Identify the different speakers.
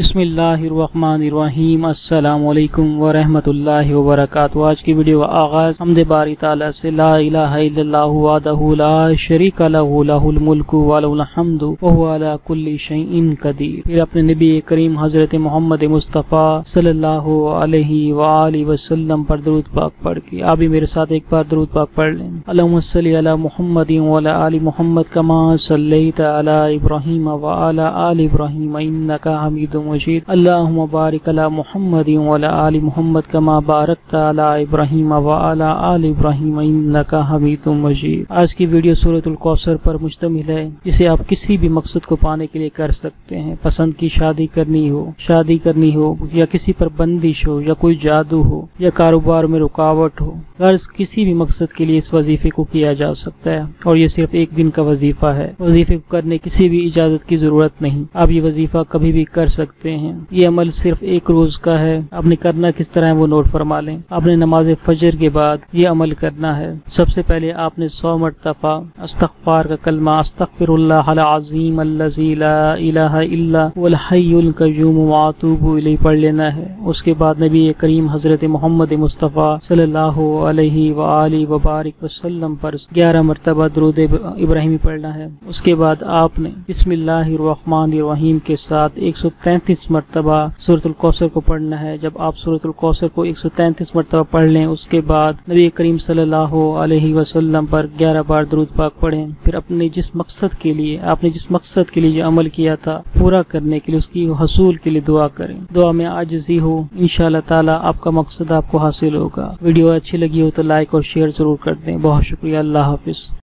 Speaker 1: بسم اللہ الرحمن الرحیم۔ السلام علیکم ورحمۃ اللہ وبرکاتہ۔ آج کی ویڈیو کا آغاز حمد باری تعالی سے، لا الہ الا اللہ وحدہ لا شریک لہ لہ الملک ولہ الحمد وہو علی کل شیء قدیر۔ پھر اپنے نبی کریم حضرت محمد مصطفیٰ صلی اللہ علیہ وآلہ وسلم پر درود پاک پڑھ کے آپ بھی میرے ساتھ ایک بار درود پاک پڑھ لیں۔ اللہم صلی علی محمد وعلی آل محمد کما صلیت علی ابراہیم وعلی آل ابراہیم انک حمید مجید۔ اللہم بارک علی محمد وعلی آل محمد کما بارکت علی ابراہیم وعلی آل ابراہیم انک حمید مجید۔ آج کی ویڈیو سورۃ الکوثر پر مشتمل ہے، جسے آپ کسی بھی مقصد کو پانے کے لیے کر سکتے ہیں۔ پسند کی شادی کرنی ہو یا کسی پر بندش ہو یا کوئی جادو ہو یا کاروبار میں رکاوٹ ہو، غرض کسی بھی مقصد کے لیے اس وظیفے کو کیا جا سکتا ہے، اور یہ صرف ایک دن کا وظیفہ ہے۔ وظیفے کو کرنے کسی بھی اجازت کی ضرورت نہیں، آپ یہ وظیفہ کبھی بھی کر سکتے ہیں۔ یہ عمل صرف ایک روز کا ہے۔ آپ نے کرنا کس طرح ہے وہ نوٹ فرما لیں۔ آپ نے نماز فجر کے بعد یہ عمل کرنا ہے۔ سب سے پہلے آپ نے 100 مرتبہ استغفار کا کلمہ استغفر اللہ العظیم الذی لا الہ الا هو الحی القیوم واتوب الیہ پڑھ لینا ہے۔ اس کے بعد نبی کریم حضرت محمد مصطفیٰ صلی اللہ علیہ وآلہ وبارک وسلم پر 11 مرتبہ درود ابراہیمی پڑھنا ہے۔ اس کے بعد آپ نے بسم اللہ الرحمن الرحیم کے ساتھ 133 مرتبہ سورۃ الکوثر کو پڑھنا ہے۔ جب آپ سورۃ الکوثر کو 133 مرتبہ پڑھ لیں، اس کے بعد نبی کریم صلی اللہ علیہ وسلم پر 11 بار درود پاک پڑھیں۔ پھر آپ نے جس مقصد کے لیے یہ عمل کیا تھا پورا کرنے کے لیے، اس کی حصول کے لیے دعا کریں۔ دعا میں عاجزی ہو، انشاءاللہ تعالی آپ کا مقصد آپ کو حاصل ہوگا۔ ویڈیو اچھی لگی ہو تو لائک اور شیئر ضرور کر دیں۔ بہت شکریہ۔ اللہ حافظ۔